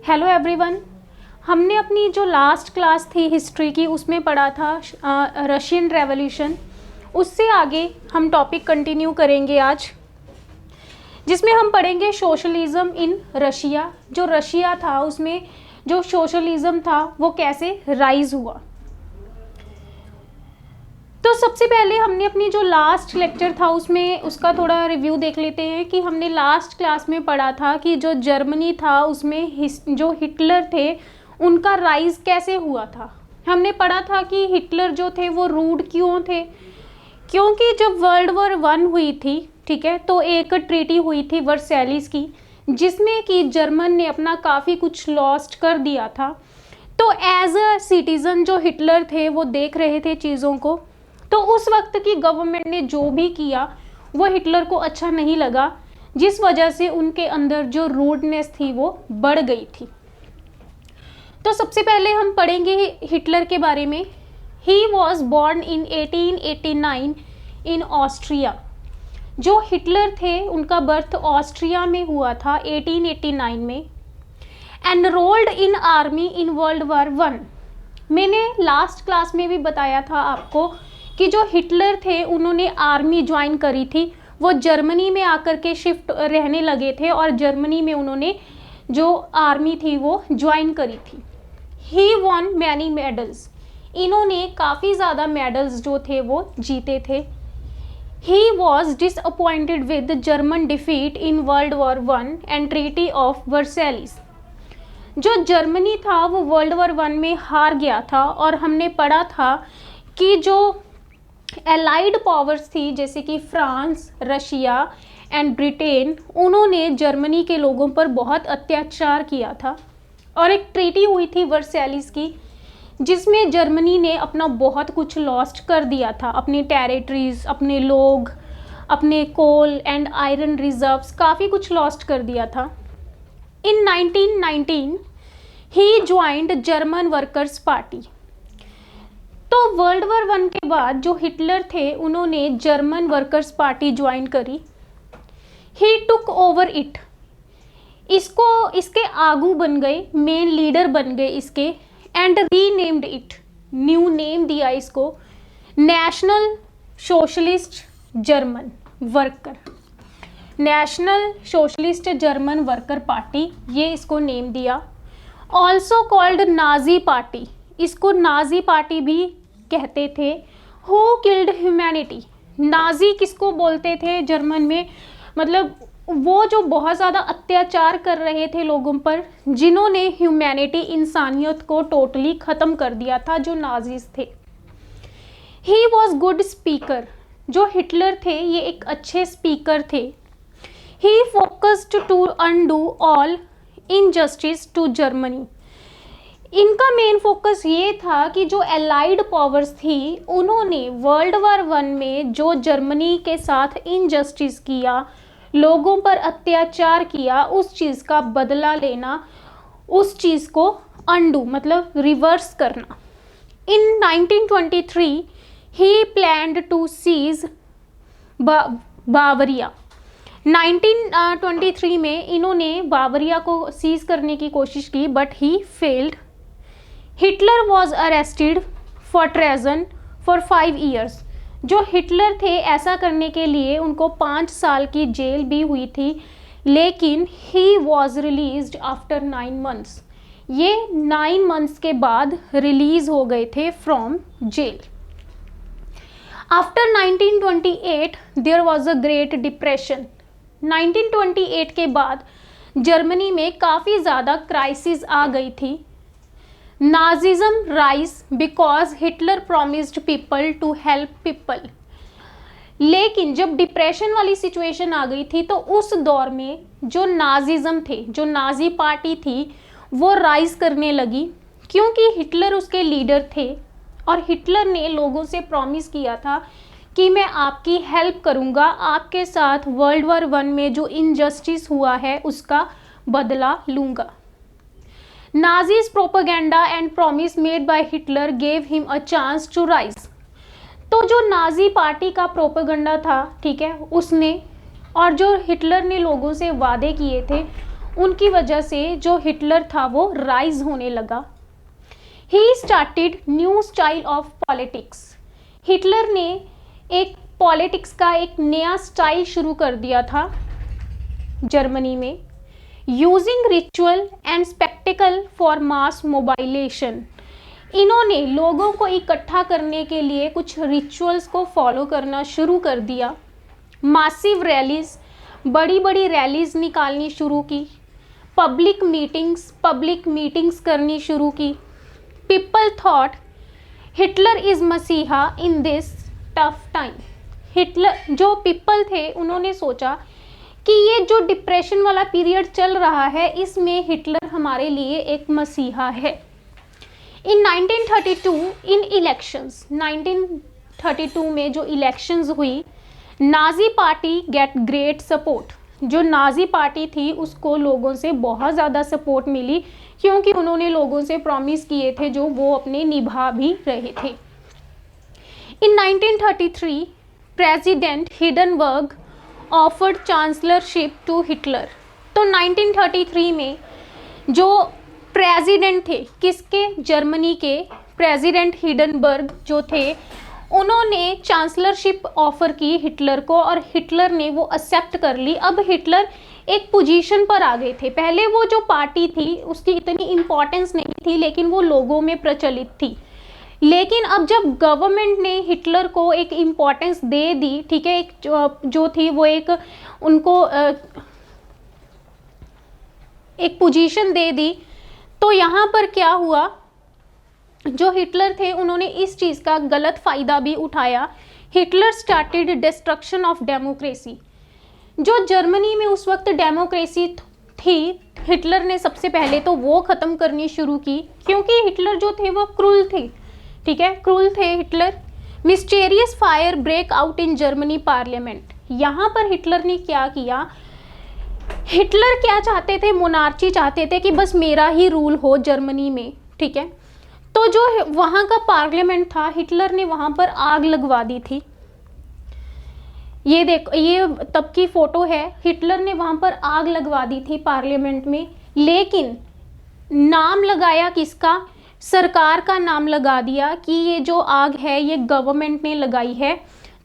Hello everyone. हमने अपनी जो लास्ट क्लास थी हिस्ट्री की उसमें पढ़ा था रशियन रेवोल्यूशन। उससे आगे हम टॉपिक कंटिन्यू करेंगे आज, जिसमें हम पढ़ेंगे सोशलिज्म इन रशिया। जो रशिया था उसमें जो सोशलिज्म था वो कैसे राइज हुआ। तो सबसे पहले हमने अपनी जो लास्ट लेक्चर था उसमें उसका थोड़ा रिव्यू देख लेते हैं कि हमने लास्ट क्लास में पढ़ा था कि जो जर्मनी था उसमें जो हिटलर थे उनका राइज कैसे हुआ था। हमने पढ़ा था कि हिटलर जो थे वो रूड क्यों थे, क्योंकि जब वर्ल्ड वॉर 1 हुई थी, ठीक है, तो एक ट्रीटी हुई थी वर्सैलिस की, जिसमें कि जर्मन ने अपना काफ़ी कुछ लॉस्ट कर दिया था। तो एज अ सिटीज़न जो हिटलर थे वो देख रहे थे चीज़ों को, तो उस वक्त की गवर्नमेंट ने जो भी किया वो हिटलर को अच्छा नहीं लगा, जिस वजह से उनके अंदर जो रूडनेस थी वो बढ़ गई थी। तो सबसे पहले हम पढ़ेंगे हिटलर के बारे में। He was born in 1889 in Austria. जो हिटलर थे उनका बर्थ ऑस्ट्रिया में हुआ था 1889 में। Enrolled in army in World War 1। मैंने लास्ट क्लास में भी बताया था आपको कि जो हिटलर थे उन्होंने आर्मी ज्वाइन करी थी, वो जर्मनी में आकर के शिफ्ट रहने लगे थे और जर्मनी में उन्होंने जो आर्मी थी वो ज्वाइन करी थी। He won many medals. इन्होंने काफ़ी ज़्यादा मेडल्स जो थे वो जीते थे। He was disappointed with German defeat in World War 1 and Treaty of Versailles. जो जर्मनी था वो वर्ल्ड वॉर 1 में हार गया था और हमने पढ़ा था कि जो एलाइड पावर्स थी जैसे कि फ्रांस, रशिया एंड ब्रिटेन, उन्होंने जर्मनी के लोगों पर बहुत अत्याचार किया था और एक ट्रीटी हुई थी वर्सैलिस की, जिसमें जर्मनी ने अपना बहुत कुछ लॉस्ट कर दिया था, अपनी टेरिटरीज, अपने लोग, अपने कोल एंड आयरन रिजर्व्स, काफ़ी कुछ लॉस्ट कर दिया था। इन 1919 he joined German workers party. तो वर्ल्ड वॉर 1 के बाद जो हिटलर थे उन्होंने जर्मन वर्कर्स पार्टी ज्वाइन करी। ही टुक ओवर इट। इसके आगू बन गए, मेन लीडर बन गए इसके, and renamed it, new name दिया इसको, national socialist German worker, national socialist German worker party, ये इसको नेम दिया। ऑल्सो कॉल्ड नाजी पार्टी, इसको नाजी पार्टी भी कहते थे। Who killed humanity. नाजी किसको बोलते थे जर्मन में, मतलब वो जो बहुत ज़्यादा अत्याचार कर रहे थे लोगों पर, जिन्होंने ह्यूमैनिटी, इंसानियत को टोटली ख़त्म कर दिया था, जो नाजीज थे। He was good speaker. जो हिटलर थे ये एक अच्छे स्पीकर थे। He focused to undo all injustice to Germany. इनका मेन फोकस ये था कि जो एलाइड पावर्स थी उन्होंने वर्ल्ड वॉर 1 में जो जर्मनी के साथ इनजस्टिस किया, लोगों पर अत्याचार किया, उस चीज़ का बदला लेना, उस चीज़ को अनडू मतलब रिवर्स करना। इन 1923 ही प्लान्ड टू सीज बावरिया। 1923 में इन्होंने बावरिया को सीज करने की कोशिश की, but he failed. Hitler was arrested for treason for 5 years. जो हिटलर थे ऐसा करने के लिए उनको 5 साल की जेल भी हुई थी, लेकिन he was released after 9 months. ये 9 मंथ्स के बाद रिलीज हो गए थे from jail. After 1928 there was a great depression. 1928 के बाद जर्मनी में काफ़ी ज़्यादा क्राइसिस आ गई थी। Nazism rise because Hitler promised people to help people. लेकिन जब डिप्रेशन वाली सिचुएशन आ गई थी तो उस दौर में जो नाजिज्म थे, जो नाजी पार्टी थी, वो राइज करने लगी, क्योंकि हिटलर उसके लीडर थे और हिटलर ने लोगों से प्रॉमिस किया था कि मैं आपकी हेल्प करूंगा, आपके साथ वर्ल्ड वॉर 1 में जो इनजस्टिस हुआ है उसका बदला लूंगा। Nazis propaganda and promise made by Hitler gave him a chance to rise. तो जो नाजी पार्टी का प्रोपेगेंडा था, ठीक है, उसने, और जो हिटलर ने लोगों से वादे किए थे उनकी वजह से जो हिटलर था वो राइज होने लगा। He started new style of politics. Hitler ने एक पॉलिटिक्स का एक नया स्टाइल शुरू कर दिया था जर्मनी में। Using ritual and spectacle for mass mobilisation. इन्होंने लोगों को इकट्ठा करने के लिए कुछ रिचुअल्स को फॉलो करना शुरू कर दिया। मासिव रैलीज, बड़ी बड़ी रैलीज निकालनी शुरू की। पब्लिक मीटिंग्स करनी शुरू की। पीपल थॉट हिटलर इज मसीहा in this tough time. Hitler, जो पीपल थे, उन्होंने सोचा कि ये जो डिप्रेशन वाला पीरियड चल रहा है इसमें हिटलर हमारे लिए एक मसीहा है। इन 1932 इन इलेक्शंस, 1932 में जो इलेक्शंस हुई, Nazi party get great support. जो नाजी पार्टी थी उसको लोगों से बहुत ज़्यादा सपोर्ट मिली क्योंकि उन्होंने लोगों से प्रॉमिस किए थे जो वो अपने निभा भी रहे थे। In 1933 President Hindenburg offered chancellorship to Hitler. तो 1933 में जो प्रेसिडेंट थे, किसके, जर्मनी के प्रेसिडेंट हिंडनबर्ग जो थे, उन्होंने चांसलरशिप ऑफर की हिटलर को और हिटलर ने वो एक्सेप्ट कर ली। अब हिटलर एक पोजीशन पर आ गए थे। पहले वो जो पार्टी थी उसकी इतनी इम्पोर्टेंस नहीं थी लेकिन वो लोगों में प्रचलित थी। लेकिन अब जब गवर्नमेंट ने हिटलर को एक इम्पोर्टेंस दे दी, ठीक है, एक जो थी वो एक उनको एक पोजीशन दे दी, तो यहाँ पर क्या हुआ, जो हिटलर थे उन्होंने इस चीज़ का गलत फ़ायदा भी उठाया। Hitler started destruction of democracy. जो जर्मनी में उस वक्त डेमोक्रेसी थी, हिटलर ने सबसे पहले तो वो ख़त्म करनी शुरू की क्योंकि हिटलर जो थे वो क्रूल थे, ठीक है, क्रूल थे Hitler. Mysterious fire break out in Germany parliament. यहाँ पर हिटलर ने क्या किया, हिटलर क्या चाहते थे, मोनार्ची चाहते थे कि बस मेरा ही रूल हो जर्मनी में, ठीक है। तो जो वहाँ का पार्लियामेंट था, हिटलर ने वहाँ पर आग लगवा दी थी। ये देखो, ये तब की फ़ोटो है, हिटलर ने वहाँ पर आग लगवा दी थी पार्लियामेंट में। लेकिन नाम लगाया किसका, सरकार का नाम लगा दिया कि ये जो आग है ये गवर्नमेंट ने लगाई है,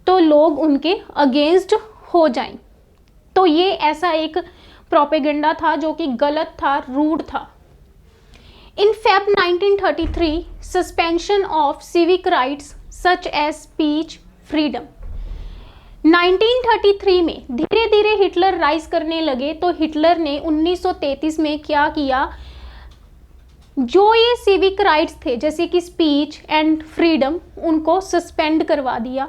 तो लोग उनके अगेंस्ट हो जाएं। तो ये ऐसा एक प्रोपेगेंडा था जो कि गलत था, रूड था। In Feb 1933 suspension of civic rights such as speech freedom. 1933 में धीरे धीरे हिटलर राइज करने लगे, तो हिटलर ने 1933 में क्या किया, जो ये सिविक राइट्स थे जैसे कि स्पीच एंड फ्रीडम, उनको सस्पेंड करवा दिया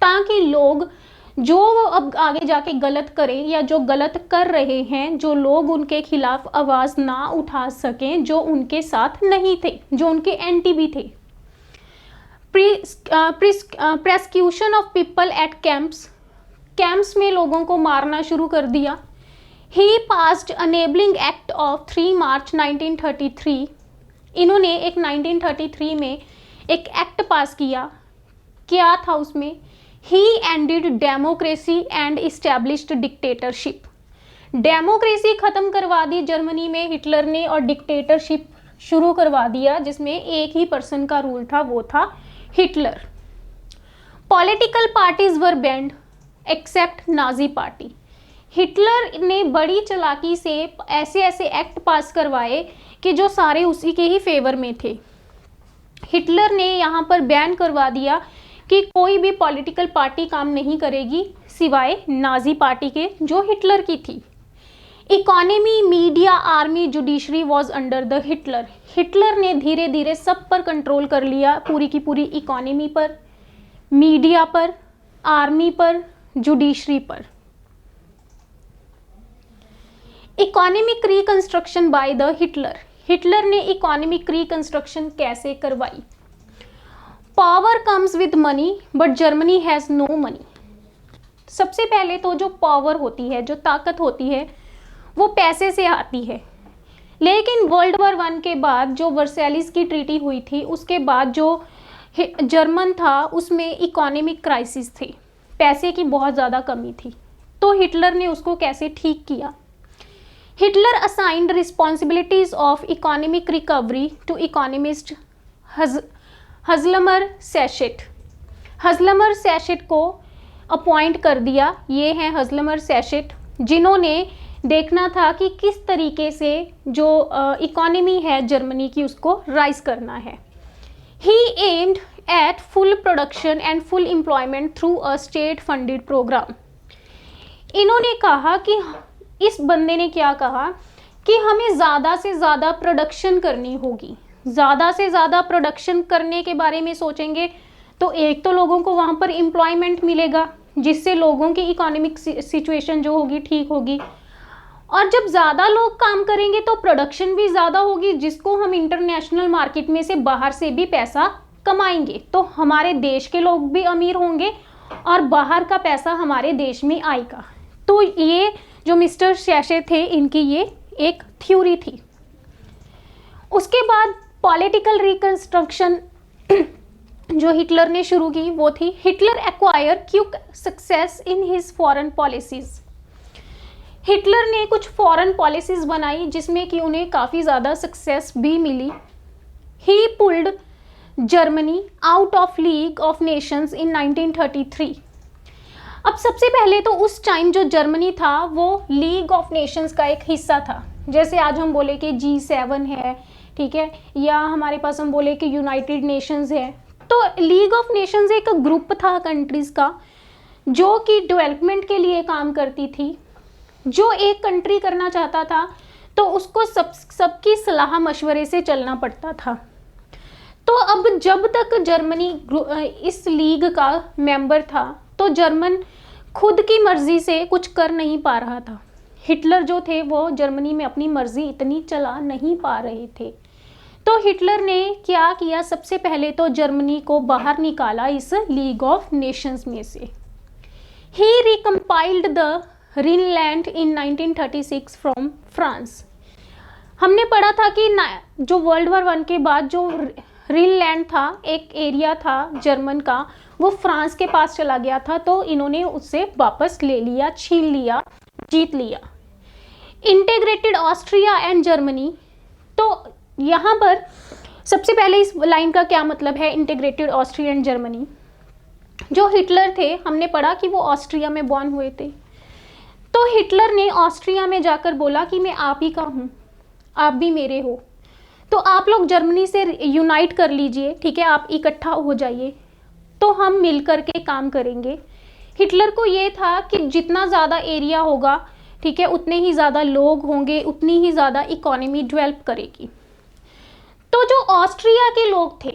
ताकि लोग जो अब आगे जाके गलत करें या जो गलत कर रहे हैं, जो लोग उनके खिलाफ आवाज़ ना उठा सकें, जो उनके साथ नहीं थे, जो उनके एंटी भी थे। प्रेस्क्यूशन ऑफ पीपल एट कैंप्स में लोगों को मारना शुरू कर दिया। ही पास्ड अनेबलिंग एक्ट ऑफ 3 मार्च 1933। इन्होंने एक 1933 में एक एक्ट पास किया। क्या था उसमें, he ended democracy and established dictatorship. Democracy ख़त्म करवा दी जर्मनी में हिटलर ने और डिक्टेटरशिप शुरू करवा दिया जिसमें एक ही पर्सन का रूल था, वो था Hitler. Political parties were banned except Nazi party. Hitler ने बड़ी चालाकी से ऐसे ऐसे एक्ट पास करवाए कि जो सारे उसी के ही फेवर में थे। हिटलर ने यहाँ पर बैन करवा दिया कि कोई भी पॉलिटिकल पार्टी काम नहीं करेगी सिवाय नाजी पार्टी के, जो हिटलर की थी। Economy, media, army, judiciary was under the Hitler. Hitler ने धीरे धीरे सब पर कंट्रोल कर लिया, पूरी की पूरी इकोनॉमी पर, मीडिया पर, आर्मी पर, जुडिशरी पर। Economic reconstruction by the Hitler. Hitler ने इकोनॉमिक रिकंस्ट्रक्शन कैसे करवाई। Power comes with money but Germany has no money. सबसे पहले तो जो पावर होती है, जो ताकत होती है, वो पैसे से आती है। लेकिन वर्ल्ड वॉर 1 के बाद जो वर्सैलिस की ट्रीटी हुई थी, उसके बाद जो जर्मन था उसमें इकोनॉमिक क्राइसिस थी, पैसे की बहुत ज़्यादा कमी थी। तो हिटलर ने उसको कैसे ठीक किया। Hitler assigned responsibilities of economic recovery to economist हज़लमर सैशेट। हज़लमर सैशेट को अपॉइंट कर दिया। ये हैं हज़लमर सैशेट, जिन्होंने देखना था कि किस तरीके से जो इकोनॉमी है जर्मनी की उसको राइज करना है। He aimed at full production and full employment through a state funded programme. इन्होंने कहा कि इस बंदे ने क्या कहा कि हमें ज़्यादा से ज़्यादा प्रोडक्शन करनी होगी। ज़्यादा से ज़्यादा प्रोडक्शन करने के बारे में सोचेंगे तो एक तो लोगों को वहाँ पर एम्प्लॉयमेंट मिलेगा, जिससे लोगों की इकोनॉमिक सिचुएशन जो होगी ठीक होगी, और जब ज़्यादा लोग काम करेंगे तो प्रोडक्शन भी ज़्यादा होगी, जिसको हम इंटरनेशनल मार्केट में से बाहर से भी पैसा कमाएंगे, तो हमारे देश के लोग भी अमीर होंगे और बाहर का पैसा हमारे देश में आएगा। तो ये जो मिस्टर सैशे थे, इनकी ये एक थ्योरी थी। उसके बाद पॉलिटिकल रिकंस्ट्रक्शन जो हिटलर ने शुरू की वो थी Hitler acquire quick success in his foreign policies. Hitler ने कुछ फॉरेन पॉलिसीज बनाई जिसमें कि उन्हें काफ़ी ज़्यादा सक्सेस भी मिली। He pulled Germany out of League of Nations in 1933। अब सबसे पहले तो उस टाइम जो जर्मनी था वो लीग ऑफ नेशंस का एक हिस्सा था। जैसे आज हम बोले कि G7 है, ठीक है, या हमारे पास हम बोले कि यूनाइटेड नेशंस है। तो लीग ऑफ नेशंस एक ग्रुप था कंट्रीज़ का जो कि डेवलपमेंट के लिए काम करती थी। जो एक कंट्री करना चाहता था तो उसको सबकी सलाह मशवरे से चलना पड़ता था। तो अब जब तक जर्मनी इस लीग का मेंबर था तो जर्मन खुद की मर्जी से कुछ कर नहीं पा रहा था। हिटलर जो थे वो जर्मनी में अपनी मर्जी इतनी चला नहीं पा रहे थे। तो हिटलर ने क्या किया, सबसे पहले तो जर्मनी को बाहर निकाला इस लीग ऑफ नेशंस में से। ही रिकम्पाइल्ड द रिनलैंड इन 1936 फ्रॉम फ्रांस। हमने पढ़ा था कि जो वर्ल्ड वॉर 1 के बाद जो रिनलैंड था, एक एरिया था जर्मन का, वो फ्रांस के पास चला गया था, तो इन्होंने उससे वापस ले लिया, छीन लिया, जीत लिया। Integrated Austria and Germany. तो यहाँ पर सबसे पहले इस लाइन का क्या मतलब है, इंटीग्रेटेड ऑस्ट्रिया एंड जर्मनी। जो हिटलर थे, हमने पढ़ा कि वो ऑस्ट्रिया में बॉर्न हुए थे। तो हिटलर ने ऑस्ट्रिया में जाकर बोला कि मैं आप ही का हूँ, आप भी मेरे हो, तो आप लोग जर्मनी से यूनाइट कर लीजिए, ठीक है, आप इकट्ठा हो जाइए, तो हम मिल कर के काम करेंगे। हिटलर को ये था कि जितना ज़्यादा एरिया होगा, ठीक है, उतने ही ज़्यादा लोग होंगे, उतनी ही ज़्यादा इकोनॉमी डेवलप करेगी। तो जो ऑस्ट्रिया के लोग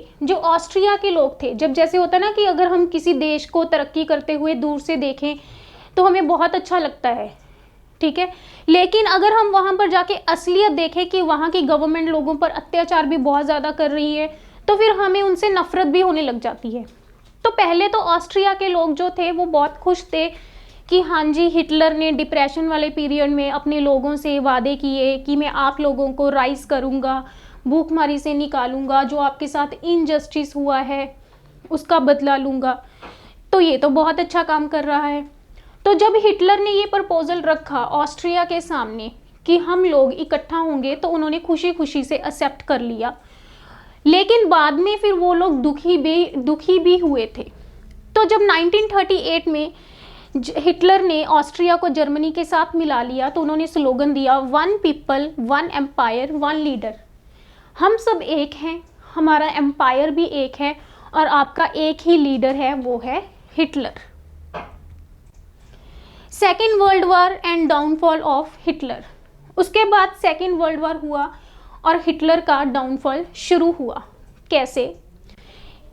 थे, जब जैसे होता है ना कि अगर हम किसी देश को तरक्की करते हुए दूर से देखें तो हमें बहुत अच्छा लगता है, ठीक है, लेकिन अगर हम वहाँ पर जाके असलियत देखें कि वहाँ की गवर्नमेंट लोगों पर अत्याचार भी बहुत ज़्यादा कर रही है, तो फिर हमें उनसे नफरत भी होने लग जाती है। तो पहले तो ऑस्ट्रिया के लोग जो थे वो बहुत खुश थे कि हाँ जी, हिटलर ने डिप्रेशन वाले पीरियड में अपने लोगों से वादे किए कि मैं आप लोगों को राइज करूँगा, भूखमरी से निकालूंगा, जो आपके साथ इनजस्टिस हुआ है उसका बदला लूँगा। तो ये तो बहुत अच्छा काम कर रहा है। तो जब हिटलर ने ये प्रपोजल रखा ऑस्ट्रिया के सामने कि हम लोग इकट्ठा होंगे, तो उन्होंने खुशी खुशी से एक्सेप्ट कर लिया, लेकिन बाद में फिर वो लोग दुखी भी हुए थे। तो जब 1938 में हिटलर ने ऑस्ट्रिया को जर्मनी के साथ मिला लिया, तो उन्होंने स्लोगन दिया, 1 पीपल 1 एम्पायर 1 लीडर। हम सब एक हैं, हमारा एम्पायर भी एक है और आपका एक ही लीडर है, वो है Hitler. Second world war and downfall of Hitler. उसके बाद सेकेंड वर्ल्ड वॉर हुआ और हिटलर का डाउनफॉल शुरू हुआ। कैसे?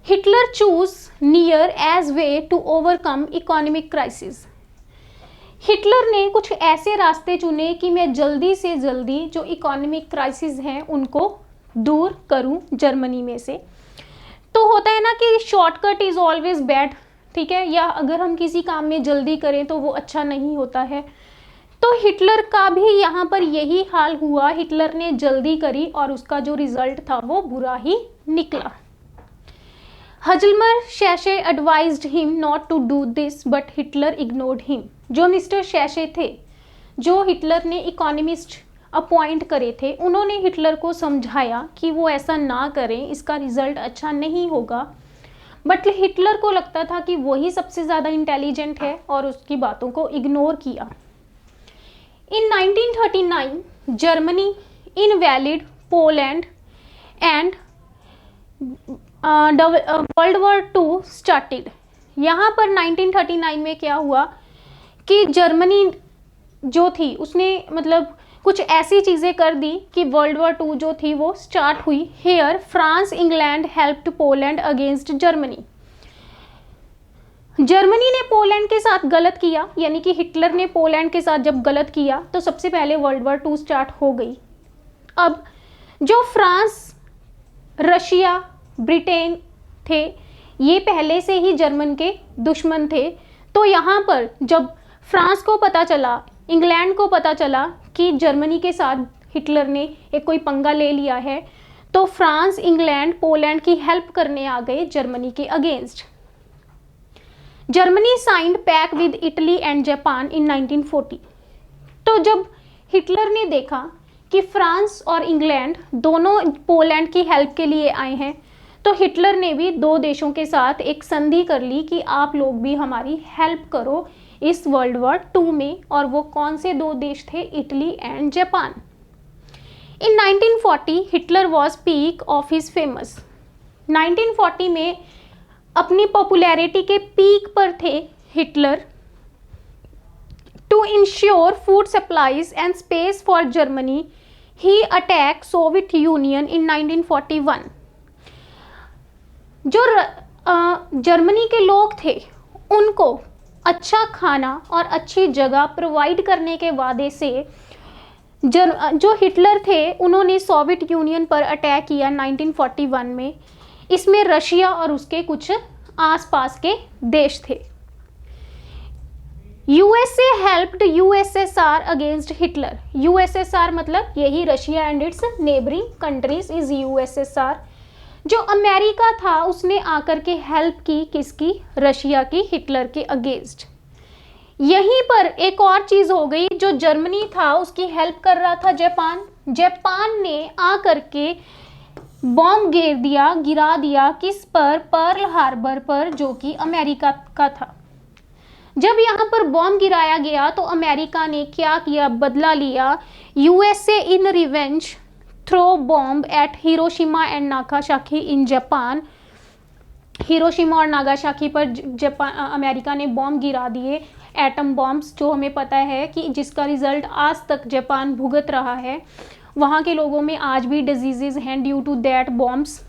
Hitler choose near as way to overcome economic crisis. Hitler ने कुछ ऐसे रास्ते चुने कि मैं जल्दी से जल्दी जो इकोनॉमिक क्राइसिस हैं उनको दूर करूं जर्मनी में से। तो होता है ना कि शॉर्टकट इज़ ऑलवेज बैड, ठीक है, या अगर हम किसी काम में जल्दी करें तो वो अच्छा नहीं होता है। तो हिटलर का भी यहाँ पर यही हाल हुआ। हिटलर ने जल्दी करी और उसका जो रिजल्ट था वो बुरा ही निकला। हज़लमर सैशे advised him not to do this but Hitler ignored him. जो मिस्टर सैशे थे, जो हिटलर ने इकोनॉमिस्ट अपॉइंट करे थे, उन्होंने हिटलर को समझाया कि वो ऐसा ना करें, इसका रिजल्ट अच्छा नहीं होगा। बट हिटलर को लगता था कि वही सबसे ज़्यादा इंटेलिजेंट है और उसकी बातों को इग्नोर किया। In 1939 Germany invaded Poland and world war two started. यहाँ पर 1939 में क्या हुआ कि जर्मनी जो थी उसने मतलब कुछ ऐसी चीज़ें कर दी कि वर्ल्ड वॉर टू जो थी वो स्टार्ट हुई। Here France England helped Poland against Germany. Germany ने पोलैंड के साथ गलत किया, यानी कि हिटलर ने पोलैंड के साथ जब गलत किया तो सबसे पहले वर्ल्ड वॉर टू स्टार्ट हो गई। अब जो फ्रांस, रशिया, ब्रिटेन थे, ये पहले से ही जर्मन के दुश्मन थे। तो यहाँ पर जब फ्रांस को पता चला, इंग्लैंड को पता चला कि जर्मनी के साथ हिटलर ने एक कोई पंगा ले लिया है, तो फ्रांस, इंग्लैंड, पोलैंड की हेल्प करने आ गए जर्मनी के against. Germany signed pact with Italy and Japan in 1940। तो जब हिटलर ने देखा कि फ्रांस और इंग्लैंड दोनों पोलैंड की हेल्प के लिए आए हैं, तो हिटलर ने भी दो देशों के साथ एक संधि कर ली कि आप लोग भी हमारी हेल्प करो इस वर्ल्ड वॉर टू में। और वो कौन से दो देश थे? Italy and Japan. In 1940 Hitler was peak of his famous. 1940 में अपनी पॉपुलैरिटी के पीक पर थे Hitler. To ensure food supplies and space for Germany he attack Soviet Union in 1941। जो जर्मनी के लोग थे उनको अच्छा खाना और अच्छी जगह प्रोवाइड करने के वादे से जो हिटलर थे उन्होंने सोवियत यूनियन पर अटैक किया 1941 में। इसमें रशिया और उसके कुछ आसपास के देश थे। USA helped USSR against Hitler. USSR मतलब यही Russia and it's neighbouring countries is USSR. जो अमेरिका था उसने आकर के हेल्प की किसकी? रशिया की, हिटलर के अगेंस्ट। यहीं पर एक और चीज हो गई, जो जर्मनी था उसकी हेल्प कर रहा था जापान। जापान ने आकर के बॉम्ब गिरा दिया किस पर? पर्ल हार्बर पर, जो कि अमेरिका का था। जब यहाँ पर बॉम्ब गिराया गया तो अमेरिका ने क्या किया? बदला लिया। USA in revenge throw bomb at Hiroshima and Nagasaki in Japan. Hiroshima और नागासाकी पर जापान अमेरिका ने बॉम्ब गिरा दिए, एटम बॉम्ब्स, जो हमें पता है कि जिसका रिजल्ट आज तक जापान भुगत रहा है। वहाँ के लोगों में आज भी डिजीजेज हैं ड्यू टू दैट बॉम्ब्स।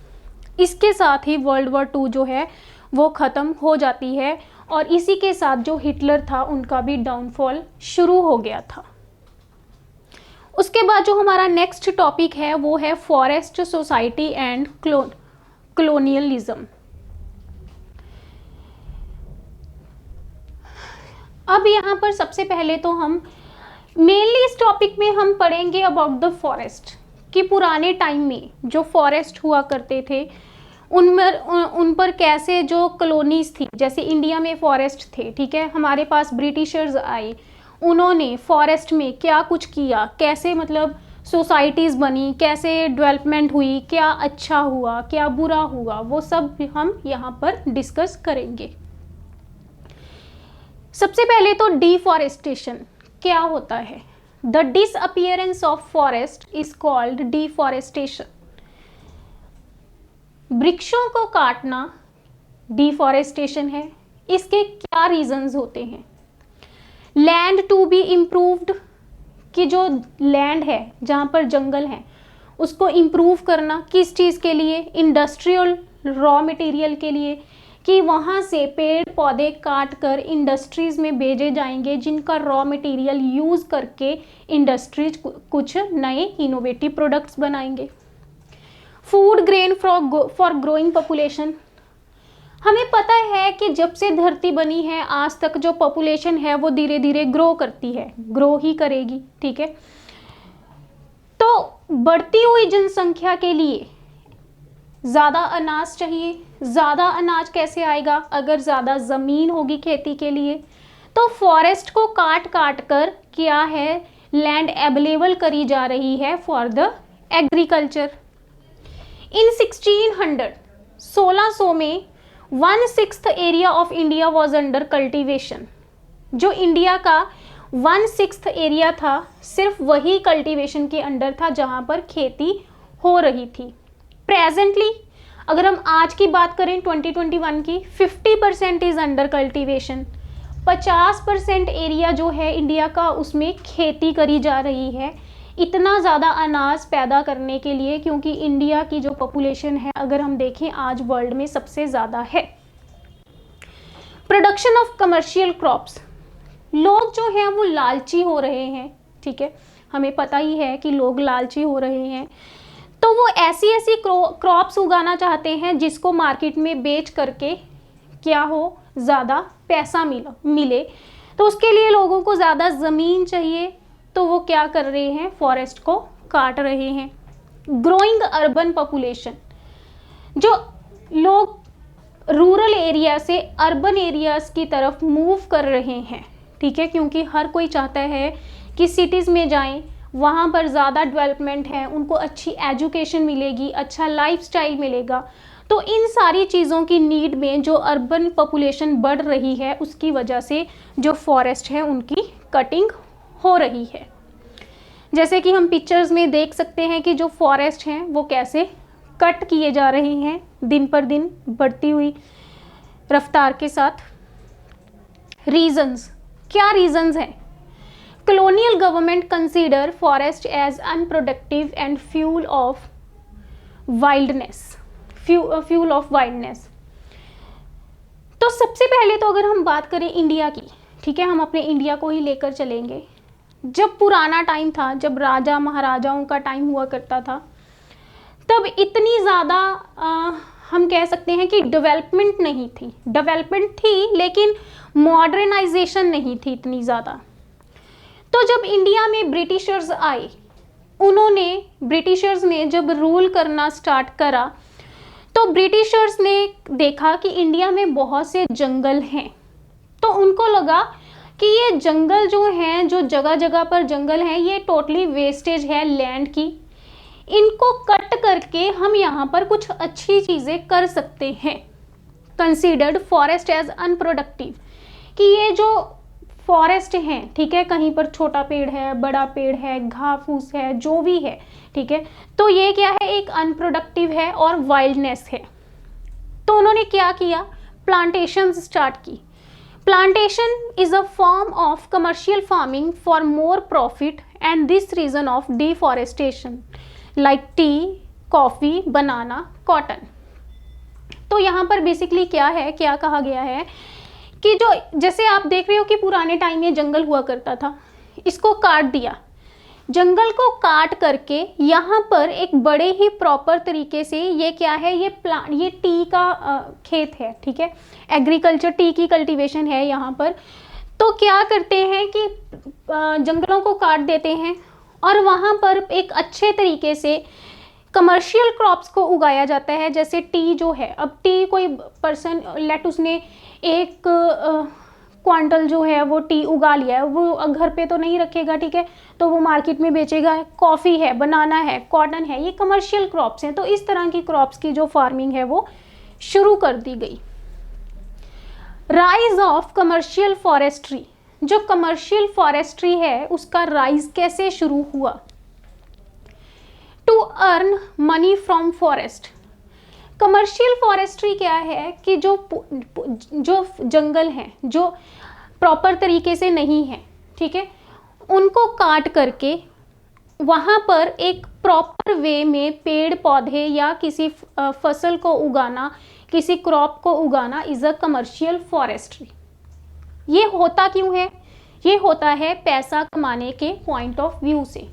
इसके साथ ही वर्ल्ड वॉर टू जो है वो ख़त्म हो जाती है और इसी के साथ जो हिटलर था उनका भी डाउनफॉल शुरू हो गया था। उसके बाद जो हमारा नेक्स्ट टॉपिक है वो है फॉरेस्ट सोसाइटी एंड कॉलोनियलिज्म। अब यहाँ पर सबसे पहले तो हम मेनली इस टॉपिक में हम पढ़ेंगे अबाउट द फॉरेस्ट, कि पुराने टाइम में जो फॉरेस्ट हुआ करते थे उन पर कैसे जो कॉलोनीज थी, जैसे इंडिया में फॉरेस्ट थे, ठीक है, हमारे पास ब्रिटिशर्स आए, उन्होंने फॉरेस्ट में क्या कुछ किया, कैसे मतलब सोसाइटीज़ बनी, कैसे डेवलपमेंट हुई, क्या अच्छा हुआ क्या बुरा हुआ, वो सब हम यहाँ पर डिस्कस करेंगे। सबसे पहले तो डिफॉरेस्टेशन क्या होता है? The disappearance of forest is called deforestation. वृक्षों को काटना डिफॉरेस्टेशन है। इसके क्या रीजंस होते हैं? लैंड टू बी इम्प्रूव्ड, कि जो लैंड है जहाँ पर जंगल है उसको इम्प्रूव करना, किस चीज़ के लिए? इंडस्ट्रियल रॉ मटेरियल के लिए, कि वहाँ से पेड़ पौधे काट कर इंडस्ट्रीज़ में भेजे जाएंगे जिनका रॉ मटेरियल यूज़ करके इंडस्ट्रीज कुछ नए इनोवेटिव प्रोडक्ट्स बनाएंगे। Food grain for growing population. हमें पता है कि जब से धरती बनी है आज तक जो पॉपुलेशन है वो धीरे धीरे ग्रो करती है, ग्रो ही करेगी, ठीक है। तो बढ़ती हुई जनसंख्या के लिए ज़्यादा अनाज चाहिए। ज़्यादा अनाज कैसे आएगा? अगर ज़्यादा ज़मीन होगी खेती के लिए। तो फॉरेस्ट को काट काट कर क्या है, लैंड अवेलेबल करी जा रही है फॉर द एग्रीकल्चर। इन 1600 में 1/6 area of India was under cultivation. जो इंडिया का 1/6 एरिया था सिर्फ वही कल्टीवेशन के अंडर था जहां पर खेती हो रही थी। प्रेजेंटली अगर हम आज की बात करें 2021 की, 50% इज अंडर कल्टीवेशन। 50% एरिया जो है इंडिया का उसमें खेती करी जा रही है, इतना ज़्यादा अनाज पैदा करने के लिए, क्योंकि इंडिया की जो पॉपुलेशन है अगर हम देखें आज वर्ल्ड में सबसे ज़्यादा है। प्रोडक्शन ऑफ कमर्शियल क्रॉप्स, लोग जो हैं वो लालची हो रहे हैं, ठीक है, हमें पता ही है कि लोग लालची हो रहे हैं, तो वो ऐसी ऐसी क्रॉप्स उगाना चाहते हैं जिसको मार्केट में बेच करके क्या हो, ज़्यादा पैसा मिले। तो उसके लिए लोगों को ज़्यादा ज़मीन चाहिए, तो वो क्या कर रहे हैं, फॉरेस्ट को काट रहे हैं। ग्रोइंग अर्बन पॉपुलेशन, जो लोग रूरल एरिया से अर्बन एरियाज़ की तरफ मूव कर रहे हैं, ठीक है, क्योंकि हर कोई चाहता है कि सिटीज़ में जाएं, वहाँ पर ज़्यादा डेवलपमेंट है, उनको अच्छी एजुकेशन मिलेगी, अच्छा लाइफस्टाइल मिलेगा। तो इन सारी चीज़ों की नीड में जो अर्बन पॉपुलेशन बढ़ रही है उसकी वजह से जो फॉरेस्ट है उनकी कटिंग हो रही है। जैसे कि हम पिक्चर्स में देख सकते हैं कि जो फॉरेस्ट हैं वो कैसे कट किए जा रहे हैं दिन पर दिन बढ़ती हुई रफ्तार के साथ। रीजंस, क्या रीजंस हैं? colonial government consider forest as unproductive and fuel of wildness। तो सबसे पहले तो अगर हम बात करें इंडिया की, ठीक है, हम अपने इंडिया को ही लेकर चलेंगे। जब पुराना टाइम था, जब राजा महाराजाओं का टाइम हुआ करता था, तब इतनी ज़्यादा हम कह सकते हैं कि डेवलपमेंट नहीं थी। डेवलपमेंट थी लेकिन मॉडर्नाइजेशन नहीं थी इतनी ज़्यादा। तो जब इंडिया में ब्रिटिशर्स आए, ब्रिटिशर्स ने जब रूल करना स्टार्ट करा, तो ब्रिटिशर्स ने देखा कि इंडिया में बहुत से जंगल हैं, तो उनको लगा कि ये जंगल जो हैं, जो जगह जगह पर जंगल हैं, ये टोटली वेस्टेज है लैंड की, इनको कट करके हम यहाँ पर कुछ अच्छी चीज़ें कर सकते हैं। कंसीडर्ड फॉरेस्ट एज अनप्रोडक्टिव, कि ये जो फॉरेस्ट हैं, ठीक है, कहीं पर छोटा पेड़ है, बड़ा पेड़ है, घास फूस है, जो भी है, ठीक है, तो ये क्या है, एक अनप्रोडक्टिव है और वाइल्डनेस है। तो उन्होंने क्या किया, प्लांटेशन स्टार्ट की। Plantation is a form of commercial farming for more profit and this reason of deforestation like tea, coffee, banana, cotton. तो यहाँ पर बेसिकली क्या है, क्या कहा गया है कि जो जैसे आप देख रहे हो कि पुराने टाइम में जंगल हुआ करता था, इसको काट दिया। जंगल को काट करके यहाँ पर एक बड़े ही प्रॉपर तरीके से, ये क्या है, ये टी का खेत है, ठीक है, एग्रीकल्चर, टी की कल्टीवेशन है यहाँ पर। तो क्या करते हैं कि जंगलों को काट देते हैं और वहाँ पर एक अच्छे तरीके से कमर्शियल क्रॉप्स को उगाया जाता है। जैसे टी जो है, अब टी कोई पर्सन लेट उसने 1 क्वांटल जो है वो टी उगा लिया है, वो घर पे तो नहीं रखेगा, ठीक है, तो वो मार्केट में बेचेगा। कॉफ़ी है, बनाना है, कॉटन है, ये कमर्शियल क्रॉप्स हैं। तो इस तरह की क्रॉप्स की जो फार्मिंग है वो शुरू कर दी गई। राइज ऑफ कमर्शियल फॉरेस्ट्री, जो कमर्शियल फॉरेस्ट्री है उसका राइज कैसे शुरू हुआ? To earn money from forest. Commercial forestry क्या है कि जो जंगल हैं, जो प्रॉपर तरीके से नहीं है, ठीक है, उनको काट करके वहाँ पर एक प्रॉपर वे में पेड़ पौधे या किसी फसल को उगाना, किसी क्रॉप को उगाना इज़ अ कमर्शियल फॉरेस्ट्री। ये होता क्यों है? ये होता है पैसा कमाने के पॉइंट ऑफ व्यू से।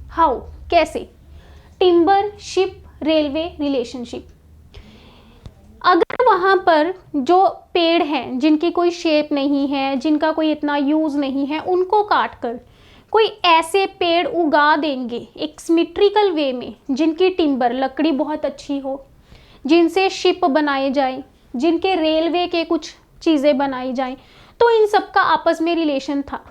हाउ, कैसे? Timber, ship, railway relationship. अगर वहाँ पर जो पेड़ हैं जिनकी कोई शेप नहीं है, जिनका कोई इतना यूज़ नहीं है, उनको काट कर कोई ऐसे पेड़ उगा देंगे एक सिमेट्रिकल वे में, जिनकी टिम्बर, लकड़ी बहुत अच्छी हो, जिनसे शिप बनाए जाए, जिनके रेलवे के कुछ चीज़ें बनाई जाएं, तो इन सब का आपस में रिलेशन था।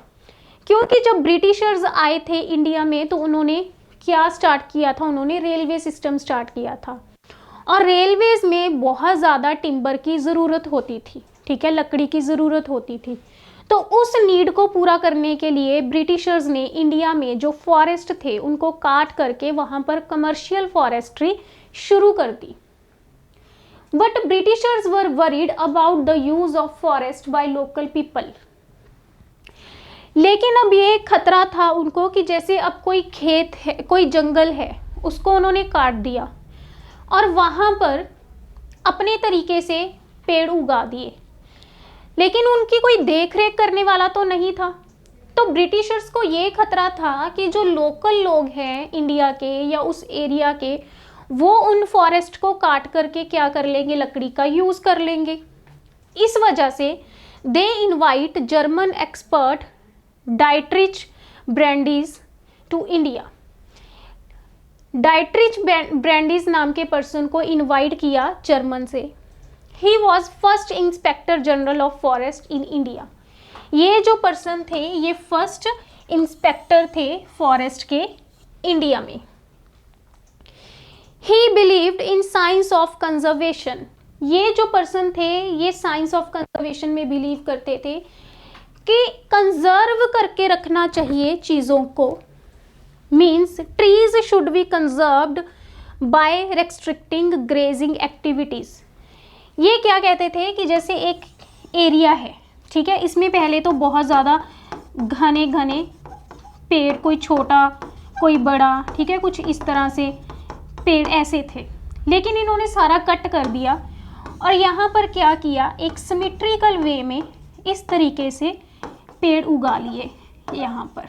क्योंकि जब ब्रिटिशर्स आए थे इंडिया में तो उन्होंने क्या स्टार्ट किया था, उन्होंने रेलवे सिस्टम स्टार्ट किया था, और रेलवेज में बहुत ज़्यादा टिम्बर की ज़रूरत होती थी, ठीक है, लकड़ी की ज़रूरत होती थी। तो उस नीड को पूरा करने के लिए ब्रिटिशर्स ने इंडिया में जो फॉरेस्ट थे उनको काट करके वहाँ पर कमर्शियल फॉरेस्ट्री शुरू कर दी। But Britishers were worried about the use of forest by local people. लेकिन अब ये खतरा था उनको कि जैसे अब कोई खेत है, कोई जंगल है, उसको उन्होंने काट दिया और वहाँ पर अपने तरीके से पेड़ उगा दिए, लेकिन उनकी कोई देख रेख करने वाला तो नहीं था। तो ब्रिटिशर्स को ये खतरा था कि जो लोकल लोग हैं इंडिया के या उस एरिया के, वो उन फॉरेस्ट को काट करके क्या कर लेंगे, लकड़ी का यूज़ कर लेंगे। इस वजह से they invite German expert Dietrich Brandis to India. Dietrich Brandis नाम के पर्सन को इनवाइट किया जर्मन से। He was first inspector general of forest in India. ये जो पर्सन थे ये फर्स्ट इंस्पेक्टर थे फॉरेस्ट के इंडिया में। He believed in science of conservation. ये जो पर्सन थे ये साइंस ऑफ कंजर्वेशन में बिलीव करते थे कि कंजर्व करके रखना चाहिए चीज़ों को, means trees should be conserved by restricting grazing activities. ये क्या कहते थे कि जैसे एक एरिया है, ठीक है, इसमें पहले तो बहुत ज़्यादा घने घने पेड़, कोई छोटा कोई बड़ा, ठीक है, कुछ इस तरह से पेड़ ऐसे थे, लेकिन इन्होंने सारा कट कर दिया और यहाँ पर क्या किया, एक सिमेट्रिकल वे में इस तरीके से पेड़ उगा लिए यहाँ पर,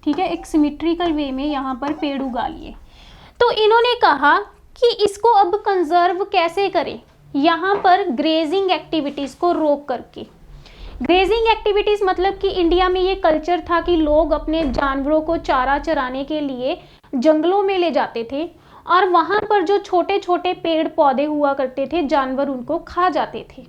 ठीक है, एक सिमेट्रिकल वे में यहाँ पर पेड़ उगा लिए। तो इन्होंने कहा कि इसको अब कंजर्व कैसे करें, यहाँ पर ग्रेजिंग एक्टिविटीज़ को रोक करके। ग्रेजिंग एक्टिविटीज़ मतलब कि इंडिया में ये कल्चर था कि लोग अपने जानवरों को चारा चराने के लिए जंगलों में ले जाते थे और वहाँ पर जो छोटे छोटे पेड़ पौधे हुआ करते थे जानवर उनको खा जाते थे।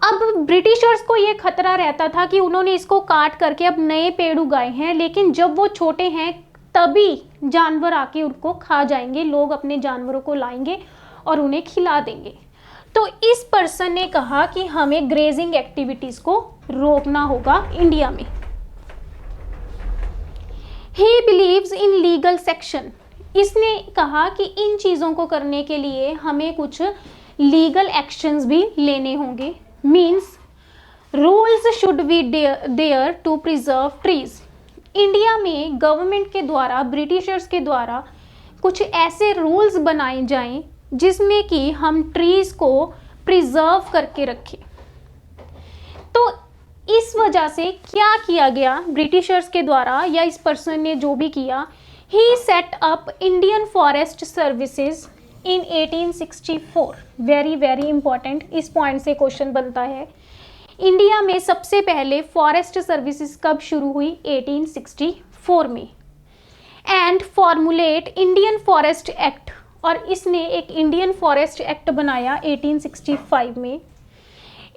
अब ब्रिटिशर्स को ये खतरा रहता था कि उन्होंने इसको काट करके अब नए पेड़ उगाए हैं, लेकिन जब वो छोटे हैं तभी जानवर आके उनको खा जाएंगे, लोग अपने जानवरों को लाएंगे और उन्हें खिला देंगे। तो इस पर्सन ने कहा कि हमें ग्रेजिंग एक्टिविटीज़ को रोकना होगा इंडिया में। He believes in legal section. इसने कहा कि इन चीज़ों को करने के लिए हमें कुछ लीगल एक्शंस भी लेने होंगे, means rules should be there to preserve trees. India में गवर्नमेंट के द्वारा, ब्रिटिशर्स के द्वारा कुछ ऐसे रूल्स बनाए जाएं जिसमें कि हम ट्रीज़ को प्रिजर्व करके रखें। तो इस वजह से क्या किया गया ब्रिटिशर्स के द्वारा या इस पर्सन ने जो भी किया, he set up Indian forest services in 1864। Very very important, इस पॉइंट से क्वेश्चन बनता है। इंडिया में सबसे पहले फॉरेस्ट सर्विसेज कब शुरू हुई, 1864 में। And formulate Indian forest act, और इसने एक इंडियन फॉरेस्ट एक्ट बनाया 1865 में।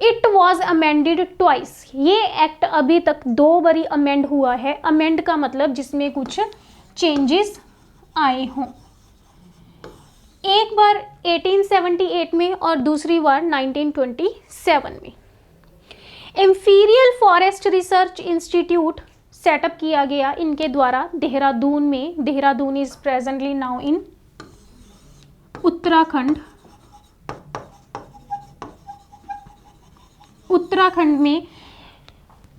It was amended twice. ये एक्ट अभी तक 2 बारी अमेंड हुआ है। अमेंड का मतलब जिसमें कुछ चेंजेस आए हों। एक बार 1878 में और दूसरी बार 1927 में। Imperial forest research institute setup किया गया इनके द्वारा देहरादून में। Dehradun is presently now in Uttarakhand. Uttarakhand में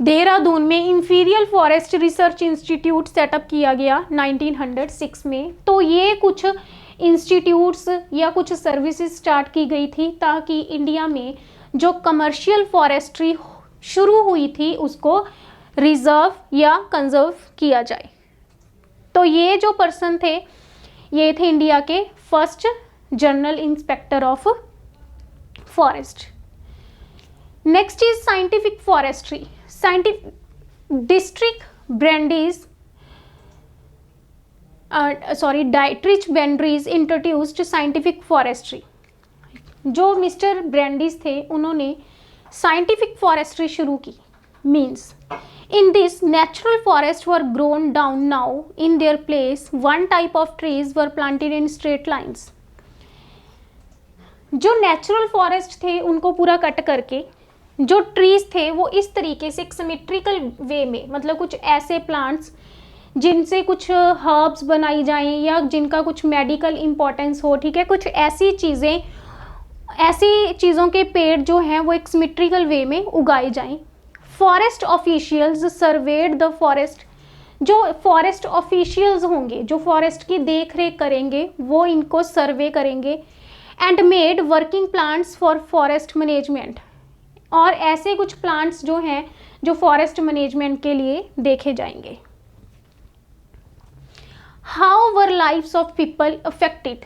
देहरादून में imperial forest research institute setup किया गया 1906 में। तो ये कुछ इंस्टीट्यूट्स या कुछ सर्विसेज स्टार्ट की गई थी ताकि इंडिया में जो कमर्शियल फॉरेस्ट्री शुरू हुई थी उसको रिजर्व या कंजर्व किया जाए। तो ये जो पर्सन थे ये थे इंडिया के first general inspector of forest. Next is scientific forestry. Dietrich Brandis introduced scientific forestry. जो मिस्टर ब्रैंडीज थे उन्होंने साइंटिफिक फॉरेस्ट्री शुरू की। Means in this natural forests were grown down, now in their place one type of trees were planted in straight lines। जो natural forest थे उनको पूरा cut करके जो ट्रीज थे वो इस तरीके से एक सिमेट्रिकल वे में, मतलब कुछ ऐसे प्लांट्स जिनसे कुछ हर्ब्स बनाई जाएं या जिनका कुछ मेडिकल इम्पोर्टेंस हो, ठीक है, कुछ ऐसी चीज़ें, ऐसी चीज़ों के पेड़ जो हैं वो एक सिमेट्रिकल वे में उगाए जाएं। Forest officials served the forest, जो फॉरेस्ट ऑफिशियल्स होंगे जो फॉरेस्ट की देख रेख करेंगे वो इनको सर्वे करेंगे। And made working plants for forest management, और ऐसे कुछ प्लांट्स जो हैं जो फॉरेस्ट मैनेजमेंट के लिए देखे जाएंगे। How were lives of people affected,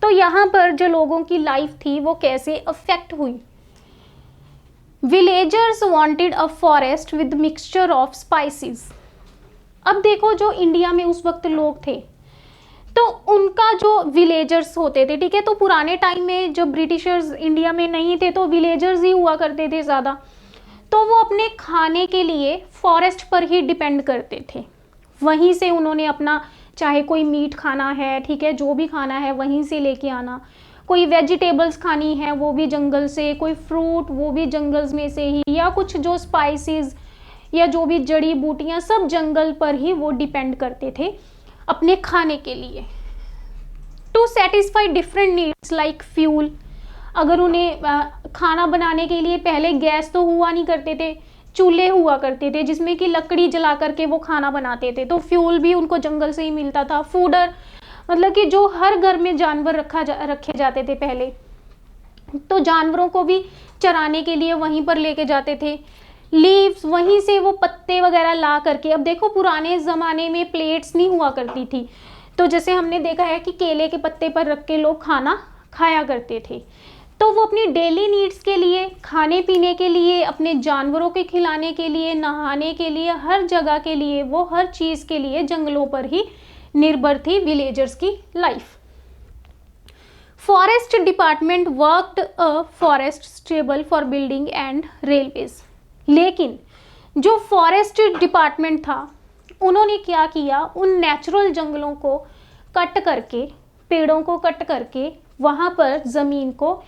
तो यहाँ पर जो लोगों की लाइफ थी वो कैसे अफेक्ट हुई। Villagers wanted a forest with mixture of spices. अब देखो जो इंडिया में उस वक्त लोग थे तो उनका जो विलेजर्स होते थे, ठीक है, तो पुराने टाइम में जब ब्रिटिशर्स इंडिया में नहीं थे तो विलेजर्स ही हुआ करते थे ज़्यादा, तो वो अपने खाने के लिए फॉरेस्ट पर ही डिपेंड करते थे। वहीं से उन्होंने अपना, चाहे कोई मीट खाना है, ठीक है, जो भी खाना है वहीं से लेके आना, कोई वेजिटेबल्स खानी है वो भी जंगल से, कोई फ्रूट वो भी जंगल्स में से ही, या कुछ जो स्पाइसेस या जो भी जड़ी बूटियां सब जंगल पर ही वो डिपेंड करते थे अपने खाने के लिए। To satisfy different needs like fuel, अगर उन्हें खाना बनाने के लिए पहले गैस तो हुआ नहीं करते थे, चूल्हे हुआ करते थे जिसमें कि लकड़ी जला करके वो खाना बनाते थे, तो फ्यूल भी उनको जंगल से ही मिलता था। फूडर मतलब कि जो हर घर में जानवर रखे जाते थे पहले, तो जानवरों को भी चराने के लिए वहीं पर लेके जाते थे। लीव्स, वहीं से वो पत्ते वगैरह ला करके, अब देखो पुराने ज़माने में प्लेट्स नहीं हुआ करती थी, तो जैसे हमने देखा है कि केले के पत्ते पर रख के लोग खाना खाया करते थे, तो वो अपनी डेली नीड्स के लिए, खाने पीने के लिए, अपने जानवरों के खिलाने के लिए, नहाने के लिए, हर जगह के लिए, वो हर चीज़ के लिए जंगलों पर ही निर्भर थी विलेजर्स की life. Forest department worked a forest stable for building and railways, लेकिन जो फॉरेस्ट डिपार्टमेंट था उन्होंने क्या किया, उन नेचुरल जंगलों को कट करके, पेड़ों को कट करके वहाँ पर ज़मीन को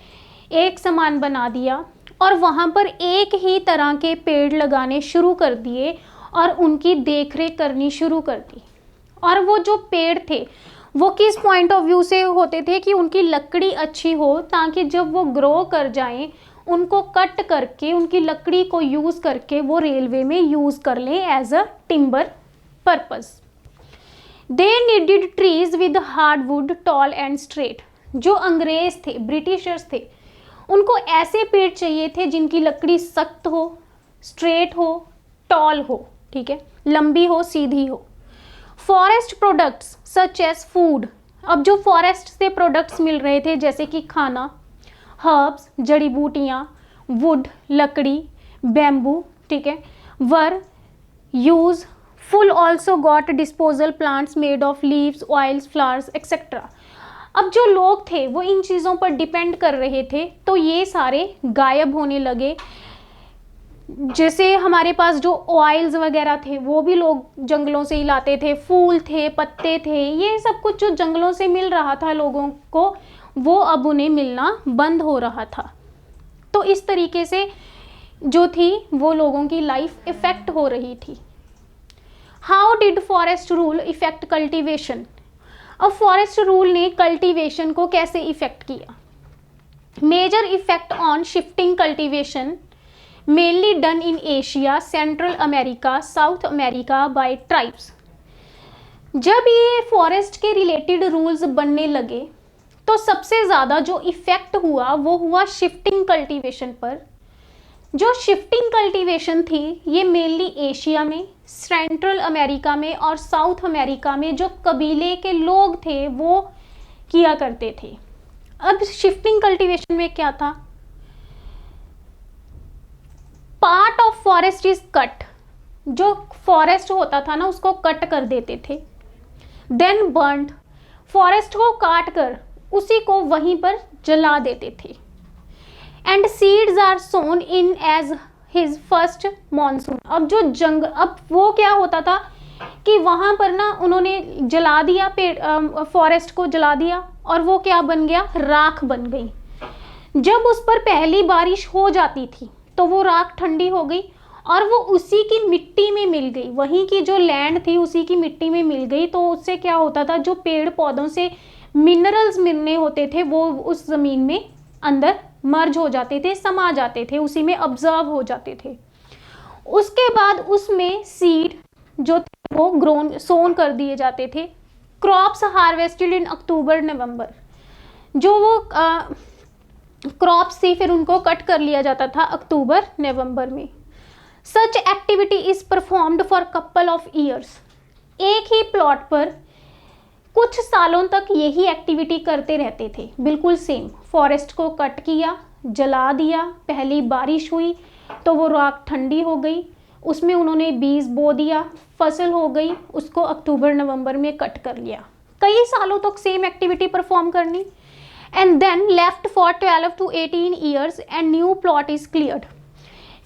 एक समान बना दिया और वहाँ पर एक ही तरह के पेड़ लगाने शुरू कर दिए और उनकी देखरेख करनी शुरू कर दी। और वो जो पेड़ थे वो किस पॉइंट ऑफ व्यू से होते थे कि उनकी लकड़ी अच्छी हो, ताकि जब वो ग्रो कर जाएं उनको कट करके उनकी लकड़ी को यूज़ करके वो रेलवे में यूज़ कर लें as a timber purpose. They needed trees with hard wood tall and straight, जो अंग्रेज थे, ब्रिटिशर्स थे, उनको ऐसे पेड़ चाहिए थे जिनकी लकड़ी सख्त हो, स्ट्रेट हो, टॉल हो, ठीक है, लंबी हो, सीधी हो। Forest products such as food, अब जो फॉरेस्ट से प्रोडक्ट्स मिल रहे थे जैसे कि खाना, हर्ब्स, जड़ी बूटियाँ, वुड, लकड़ी, बैम्बू, ठीक है, were useful also got disposal plants made of leaves, oils, flowers etcetera. अब जो लोग थे वो इन चीज़ों पर डिपेंड कर रहे थे तो ये सारे गायब होने लगे। जैसे हमारे पास जो ऑयल्स वगैरह थे वो भी लोग जंगलों से ही लाते थे, फूल थे, पत्ते थे, ये सब कुछ जो जंगलों से मिल रहा था लोगों को वो अब उन्हें मिलना बंद हो रहा था। तो इस तरीके से जो थी वो लोगों की लाइफ इफेक्ट हो रही थी। How did forest rule effect cultivation, अब फॉरेस्ट रूल ने कल्टीवेशन को कैसे इफेक्ट किया। Major effect on shifting cultivation mainly done in Asia, Central America, South America by tribes। जब ये फॉरेस्ट के रिलेटेड रूल्स बनने लगे तो सबसे ज़्यादा जो इफ़ेक्ट हुआ वो हुआ शिफ्टिंग कल्टीवेशन पर। जो शिफ्टिंग कल्टीवेशन थी ये मेनली एशिया में, सेंट्रल अमेरिका में और साउथ अमेरिका में जो कबीले के लोग थे वो किया करते थे। अब शिफ्टिंग कल्टीवेशन में क्या था, part of forest is cut, जो फॉरेस्ट होता था ना उसको कट कर देते थे, देन बर्न्ड, फॉरेस्ट को काट कर उसी को वहीं पर जला देते थे। And seeds are sown in as his first monsoon. अब वो क्या होता था कि वहां पर ना उन्होंने जला दिया पेड़, फॉरेस्ट को जला दिया और वो क्या बन गया, राख बन गई। जब उस पर पहली बारिश हो जाती थी तो वो राख ठंडी हो गई और वो उसी की मिट्टी में मिल गई, वहीं की जो लैंड थी उसी की मिट्टी में मिल गई। तो उससे क्या होता था, जो पेड़ पौधों से मिनरल्स मिलने होते थे वो उस जमीन में अंदर मर्ज हो जाते थे, समा जाते थे, उसी में ऑब्जर्व हो जाते थे। उसके बाद उसमें सीड जो थे वो ग्रोन सोन कर दिए जाते थे। क्रॉप्स हार्वेस्टेड इन अक्टूबर नवंबर, जो वो क्रॉप्स थी फिर उनको कट कर लिया जाता था अक्टूबर नवंबर में। सच activity is performed for couple of years. एक ही प्लॉट पर कुछ सालों तक यही एक्टिविटी करते रहते थे, बिल्कुल सेम। फॉरेस्ट को कट किया, जला दिया, पहली बारिश हुई तो वो राख ठंडी हो गई, उसमें उन्होंने बीज बो दिया, फसल हो गई, उसको अक्टूबर नवंबर में कट कर लिया, कई सालों तक सेम एक्टिविटी परफॉर्म करनी। And then left for 12 to 18 years and new plot is cleared.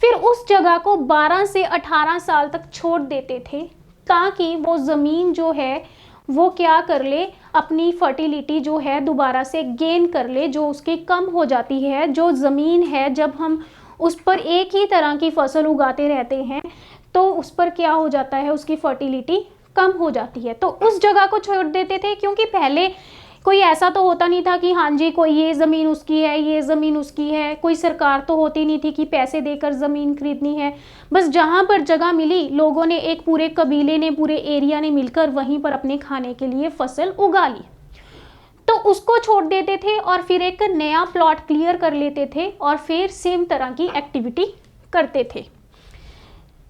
फिर उस जगह को 12 से 18 साल तक छोड़ देते थे ताकि वो ज़मीन जो है वो क्या कर ले, अपनी फर्टिलिटी जो है दोबारा से गेन कर ले, जो उसकी कम हो जाती है। जो ज़मीन है जब हम उस पर एक ही तरह की फसल उगाते रहते हैं तो उस पर क्या हो जाता है, उसकी फर्टिलिटी कम हो जाती है। तो उस जगह को छोड़ देते थे, क्योंकि पहले कोई ऐसा तो होता नहीं था कि हाँ जी कोई ये ज़मीन उसकी है, ये ज़मीन उसकी है, कोई सरकार तो होती नहीं थी कि पैसे देकर ज़मीन खरीदनी है। बस जहाँ पर जगह मिली लोगों ने, एक पूरे कबीले ने, पूरे एरिया ने मिलकर वहीं पर अपने खाने के लिए फसल उगा ली, तो उसको छोड़ देते थे और फिर एक नया प्लॉट क्लियर कर लेते थे और फिर सेम तरह की एक्टिविटी करते थे।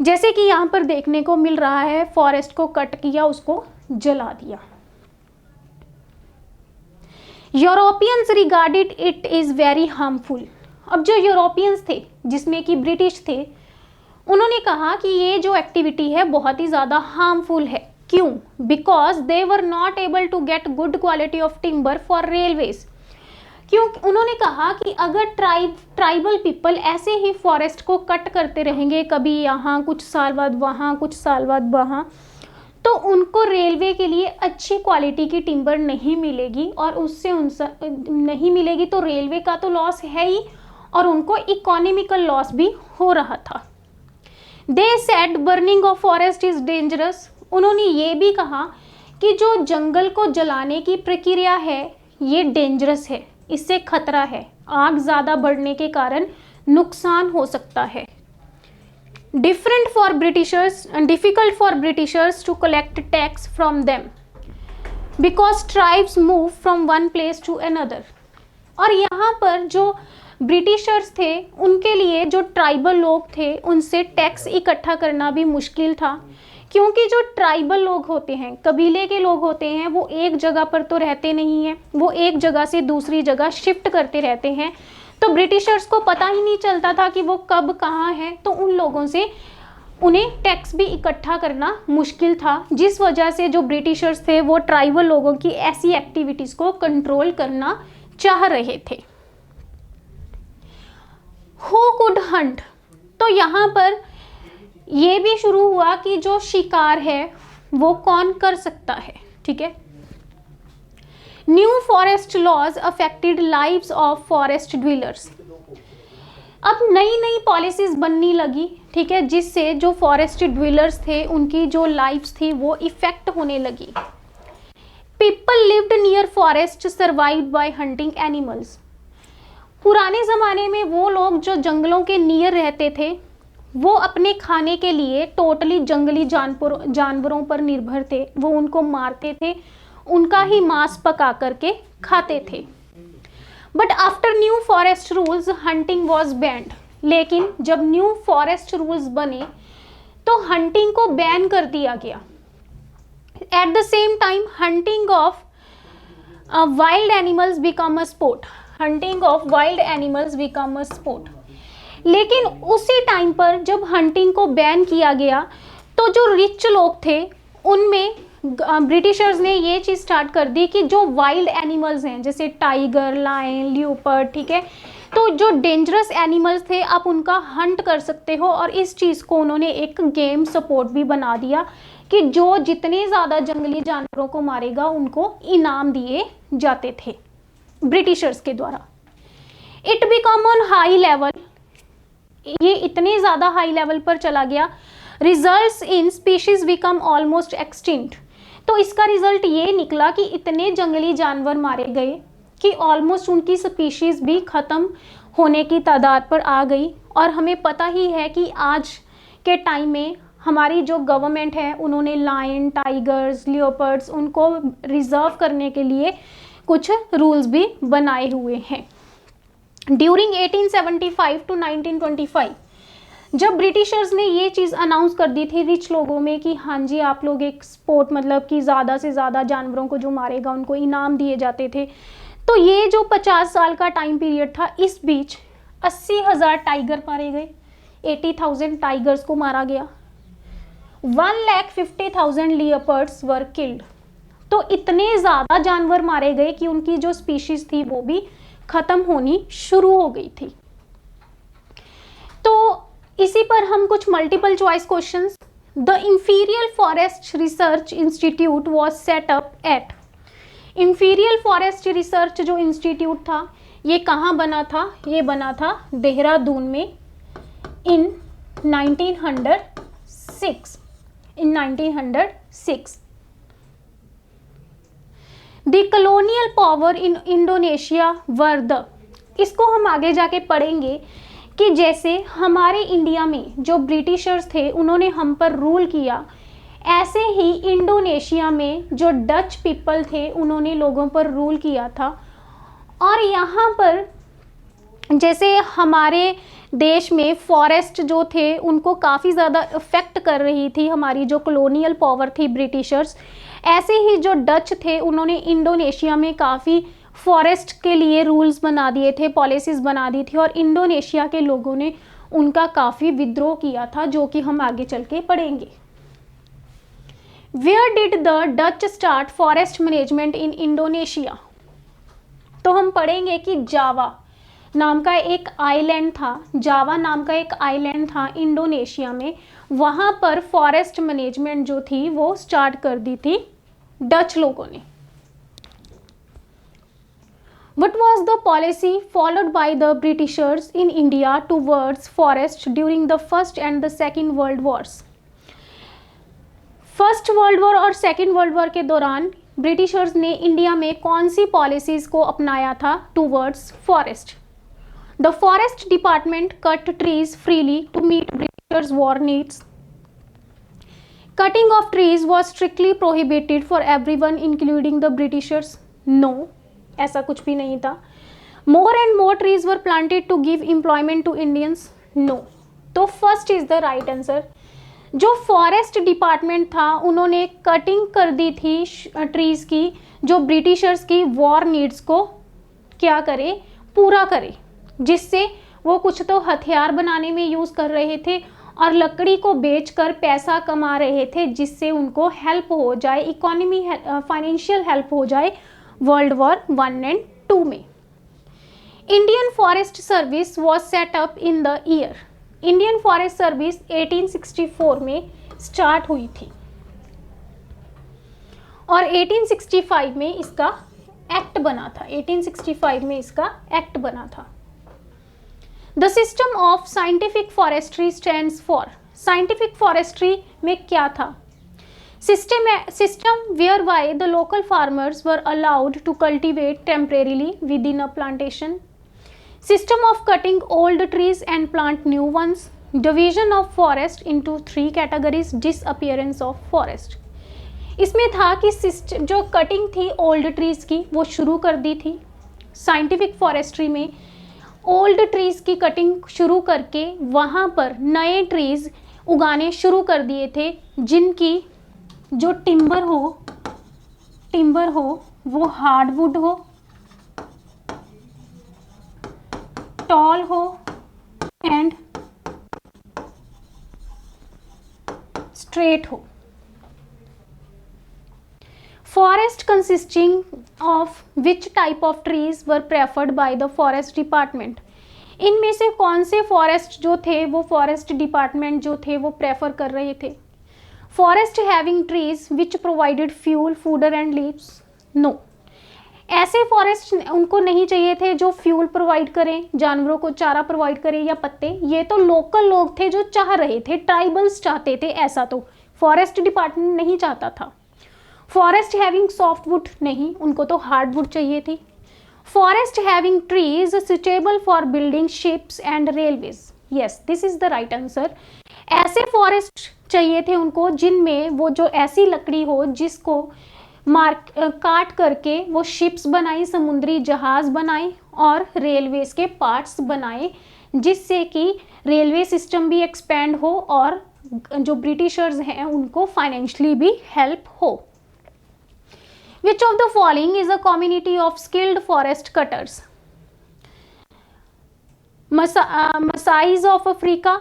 जैसे कि यहाँ पर देखने को मिल रहा है, फॉरेस्ट को कट किया, उसको जला दिया। Europeans regarded it is very harmful. अब जो यूरोपियंस थे जिसमें कि ब्रिटिश थे, उन्होंने कहा कि ये जो एक्टिविटी है बहुत ही ज़्यादा हार्मफुल है। क्यों? Because they were not able to get good quality of timber for railways. क्यों? उन्होंने कहा कि अगर ट्राइबल पीपल ऐसे ही फॉरेस्ट को कट करते रहेंगे, कभी यहाँ कुछ साल बाद वहाँ, कुछ साल बाद वहाँ, तो उनको रेलवे के लिए अच्छी क्वालिटी की टिम्बर नहीं मिलेगी और उससे नहीं मिलेगी तो रेलवे का तो लॉस है ही और उनको इकोनॉमिकल लॉस भी हो रहा था। They said burning of forest is dangerous. उन्होंने ये भी कहा कि जो जंगल को जलाने की प्रक्रिया है ये डेंजरस है, इससे खतरा है, आग ज़्यादा बढ़ने के कारण नुकसान हो सकता है। Difficult for Britishers to collect tax from them because tribes move from one place to another। और यहाँ पर जो ब्रिटिशर्स थे उनके लिए जो ट्राइबल लोग थे उनसे टैक्स इकट्ठा करना भी मुश्किल था, क्योंकि जो ट्राइबल लोग होते हैं, कबीले के लोग होते हैं, वो एक जगह पर तो रहते नहीं हैं, वो एक जगह से दूसरी जगह शिफ्ट करते रहते हैं। तो ब्रिटिशर्स को पता ही नहीं चलता था कि वो कब कहाँ हैं, तो उन लोगों से उन्हें टैक्स भी इकट्ठा करना मुश्किल था, जिस वजह से जो ब्रिटिशर्स थे वो ट्राइबल लोगों की ऐसी एक्टिविटीज़ को कंट्रोल करना चाह रहे थे। हु कुड हंट, तो यहाँ पर ये भी शुरू हुआ कि जो शिकार है वो कौन कर सकता है। ठीक है, new forest laws affected lives of forest dwellers. अब नई नई पॉलिसीज बनने लगी, ठीक है, जिससे जो फॉरेस्ट ड्वेलर्स थे उनकी जो लाइव्स थी वो इफेक्ट होने लगी। People lived near forest survived bye hunting animals. पुराने ज़माने में वो लोग जो जंगलों के नियर रहते थे वो अपने खाने के लिए टोटली जंगली जानवरों पर निर्भर थे, वो उनको मारते थे, उनका ही मांस पका करके खाते थे। But after new forest rules hunting was banned. लेकिन जब न्यू फॉरेस्ट रूल्स बने तो हंटिंग को बैन कर दिया गया। At the same time hunting of wild animals become a sport. Hunting of wild animals become a sport. लेकिन उसी टाइम पर जब हंटिंग को बैन किया गया तो जो रिच लोग थे उनमें ब्रिटिशर्स ने ये चीज़ स्टार्ट कर दी कि जो वाइल्ड एनिमल्स हैं जैसे टाइगर, लायन, लियोपर्ड, ठीक है, तो जो डेंजरस एनिमल्स थे आप उनका हंट कर सकते हो, और इस चीज़ को उन्होंने एक गेम सपोर्ट भी बना दिया कि जो जितने ज़्यादा जंगली जानवरों को मारेगा उनको इनाम दिए जाते थे ब्रिटिशर्स के द्वारा। It become on high level, ये इतने ज़्यादा हाई लेवल पर चला गया। Results in species become almost extinct, तो इसका रिजल्ट ये निकला कि इतने जंगली जानवर मारे गए कि ऑलमोस्ट उनकी स्पीशीज भी ख़त्म होने की तादाद पर आ गई। और हमें पता ही है कि आज के टाइम में हमारी जो गवर्नमेंट है उन्होंने लायन, टाइगर्स, लियोपर्ड्स उनको रिजर्व करने के लिए कुछ रूल्स भी बनाए हुए हैं। ड्यूरिंग 1875 टू 1925 जब ब्रिटिशर्स ने ये चीज़ अनाउंस कर दी थी रिच लोगों में कि हाँ जी आप लोग एक स्पोर्ट, मतलब कि ज़्यादा से ज़्यादा जानवरों को जो मारेगा उनको इनाम दिए जाते थे, तो ये जो 50 साल का टाइम पीरियड था इस बीच 80,000 टाइगर मारे गए, 80,000 टाइगर्स को मारा गया, 1,50,000 लियोपर्ड्स वर किल्ड। तो इतने ज़्यादा जानवर मारे गए कि उनकी जो स्पीशीज थी वो भी ख़त्म होनी शुरू हो गई थी। तो इसी पर हम कुछ multiple choice questions. The imperial forest research institute was set up at, imperial forest research जो इंस्टीट्यूट था ये कहाँ बना था? ये बना था देहरादून में इन 1906। The colonial power in Indonesia were the, इसको हम आगे जाके पढ़ेंगे कि जैसे हमारे इंडिया में जो ब्रिटिशर्स थे उन्होंने हम पर रूल किया, ऐसे ही इंडोनेशिया में जो डच पीपल थे उन्होंने लोगों पर रूल किया था। और यहाँ पर जैसे हमारे देश में फॉरेस्ट जो थे उनको काफ़ी ज़्यादा इफ़ेक्ट कर रही थी हमारी जो कॉलोनियल पावर थी ब्रिटिशर्स, ऐसे ही जो डच थे उन्होंने इंडोनेशिया में काफ़ी फॉरेस्ट के लिए रूल्स बना दिए थे, पॉलिसीज़ बना दी थी, और इंडोनेशिया के लोगों ने उनका काफ़ी विद्रोह किया था जो कि हम आगे चल के पढ़ेंगे। Where did the Dutch start forest management in Indonesia? तो हम पढ़ेंगे कि जावा नाम का एक आइलैंड था, जावा नाम का एक आइलैंड था इंडोनेशिया में, वहाँ पर फॉरेस्ट मैनेजमेंट जो थी वो स्टार्ट कर दी थी डच लोगों ने। What was the policy followed by the Britishers in India towards forest during the First and the Second World Wars? First world war और सेकेंड वर्ल्ड वॉर के दौरान ब्रिटिशर्स ने इंडिया में कौन सी पॉलिसीज़ को अपनाया था towards forest? The forest department cut trees freely to meet Britishers war needs. Cutting of trees was strictly prohibited for everyone including the Britishers. No, ऐसा कुछ भी नहीं था। More and more trees were planted to give employment to Indians. No, तो first is the right answer. जो forest department था उन्होंने cutting कर दी थी ट्रीज की, जो ब्रिटिशर्स की वॉर नीड्स को क्या करे, पूरा करे, जिससे वो कुछ तो हथियार बनाने में यूज़ कर रहे थे और लकड़ी को बेचकर पैसा कमा रहे थे, जिससे उनको हेल्प हो जाए, इकोनॉमी फाइनेंशियल हेल्प हो जाए वर्ल्ड वॉर 1 एंड 2 में। Indian forest service was set up in the year, Indian forest service 1864 में स्टार्ट हुई थी और 1865 में इसका एक्ट बना था, 1865 में इसका एक्ट बना था। The system of scientific forestry stands for, scientific forestry में क्या था? System whereby the local farmers were allowed to cultivate temporarily within a plantation. System of cutting old trees and plant new ones. Division of forest into 3 categories. Disappearance of forest. इसमें था कि जो cutting थी old trees की वो शुरू कर दी थी। साइंटिफिक फॉरेस्ट्री में ओल्ड ट्रीज की कटिंग शुरू करके वहाँ पर नए ट्रीज उगाने शुरू कर दिए थे, जिनकी जो टिम्बर हो वो हार्डवुड हो, टॉल हो एंड स्ट्रेट हो। Forest consisting of which type of trees were preferred by the forest department, इनमें से कौन से फॉरेस्ट जो थे वो फॉरेस्ट डिपार्टमेंट जो थे वो प्रेफर कर रहे थे? Forest having trees which provided fuel, fodder and leaves? No, ऐसे फॉरेस्ट उनको नहीं चाहिए थे जो फ्यूल प्रोवाइड करें, जानवरों को चारा प्रोवाइड करें या पत्ते। ये तो लोकल लोग थे जो चाह रहे थे, ट्राइबल्स चाहते थे, ऐसा तो फॉरेस्ट डिपार्टमेंट नहीं चाहता था। फॉरेस्ट हैविंग सॉफ्ट वुड, नहीं, उनको तो हार्ड वुड चाहिए थी। Forest having trees suitable for building ships and railways, yes this is the right answer. ऐसे फॉरेस्ट चाहिए थे उनको जिनमें वो जो ऐसी लकड़ी हो जिसको काट करके वो शिप्स बनाई, समुद्री जहाज बनाए और रेलवेज के पार्ट्स बनाए, जिससे कि रेलवे सिस्टम भी एक्सपेंड हो और जो ब्रिटिशर्स हैं उनको फाइनेंशियली भी हेल्प हो। Which of the following is a community of skilled forest cutters? Maasais of Africa?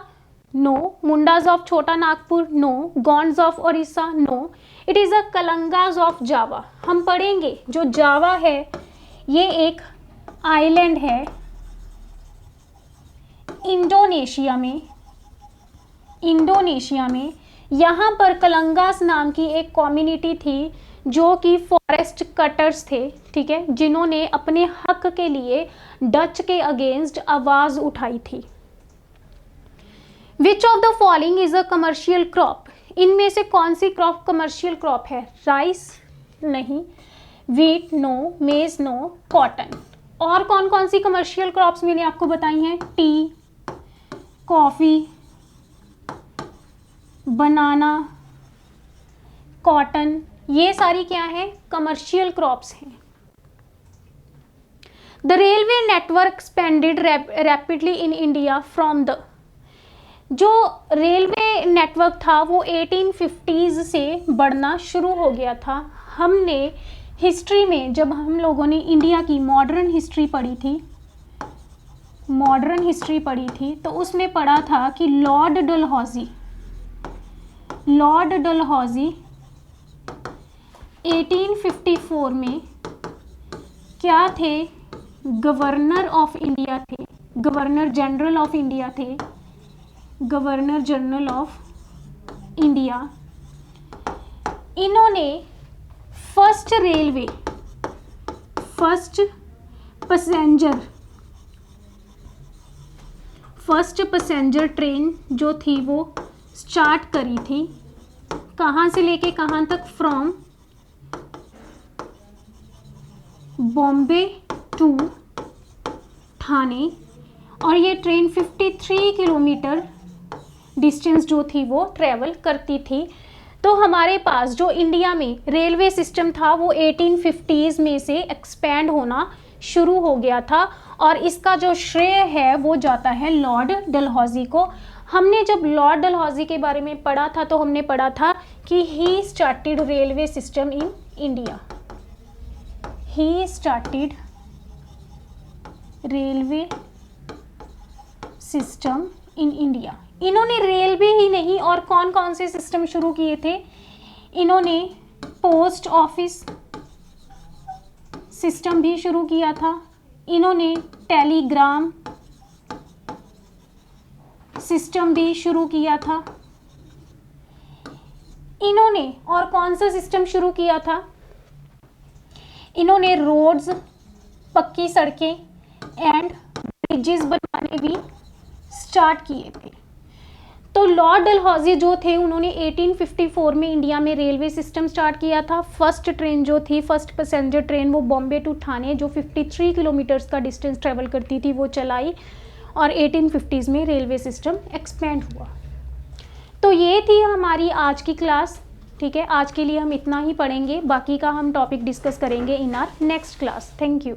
No. Mundas of Chota Nagpur? No. Gonds of Odisha? No. It is a Kalangs of Java. हम पढ़ेंगे जो जावा है ये एक आइलैंड है इंडोनेशिया में। यहाँ पर कलंगास नाम की एक कम्युनिटी थी जो कि फॉरेस्ट कटर्स थे, ठीक है, जिन्होंने अपने हक के लिए डच के अगेंस्ट आवाज़ उठाई थी। विच of the following is a commercial crop? इनमें से कौन सी क्रॉप कमर्शियल क्रॉप है? राइस नहीं, वीट नो, मेज नो, कॉटन। और कौन कौन सी कमर्शियल क्रॉप्स मैंने आपको बताई हैं? टी, कॉफ़ी, बनाना, कॉटन, ये सारी क्या है? कमर्शियल क्रॉप्स हैं। The railway network expanded rapidly in India from the, जो रेलवे नेटवर्क था वो 1850s से बढ़ना शुरू हो गया था। हमने हिस्ट्री में जब हम लोगों ने इंडिया की मॉडर्न हिस्ट्री पढ़ी थी तो उसमें पढ़ा था कि लॉर्ड डलहौजी 1854 में क्या थे? गवर्नर ऑफ इंडिया थे, गवर्नर जनरल ऑफ इंडिया थे, गवर्नर जनरल ऑफ इंडिया। इन्होंने फर्स्ट पैसेंजर ट्रेन जो थी वो स्टार्ट करी थी। कहाँ से लेके कहाँ तक? फ्रॉम बॉम्बे टू ठाणे, और ये ट्रेन 53 किलोमीटर डिस्टेंस जो थी वो ट्रेवल करती थी। तो हमारे पास जो इंडिया में रेलवे सिस्टम था वो 1850s में से एक्सपेंड होना शुरू हो गया था, और इसका जो श्रेय है वो जाता है लॉर्ड डलहौजी को। हमने जब लॉर्ड डलहौजी के बारे में पढ़ा था तो हमने पढ़ा था कि he started railway system in India, he started railway system in India. इन्होंने रेलवे ही नहीं और कौन कौन से सिस्टम शुरू किए थे? इन्होंने पोस्ट ऑफिस सिस्टम भी शुरू किया था, इन्होंने टेलीग्राम सिस्टम भी शुरू किया था, इन्होंने और कौन सा सिस्टम शुरू किया था? इन्होंने रोड्स, पक्की सड़कें एंड ब्रिजेस बनवाने भी स्टार्ट किए थे। तो लॉर्ड डलहौजी जो थे उन्होंने 1854 में इंडिया में रेलवे सिस्टम स्टार्ट किया था। फर्स्ट ट्रेन जो थी, फर्स्ट पैसेंजर ट्रेन, वो बॉम्बे टू ठाणे जो 53 किलोमीटर्स का डिस्टेंस ट्रेवल करती थी वो चलाई, और 1850s में रेलवे सिस्टम एक्सपेंड हुआ। तो ये थी हमारी आज की क्लास, ठीक है। आज के लिए हम इतना ही पढ़ेंगे, बाकी का हम टॉपिक डिस्कस करेंगे in our next class. Thank you.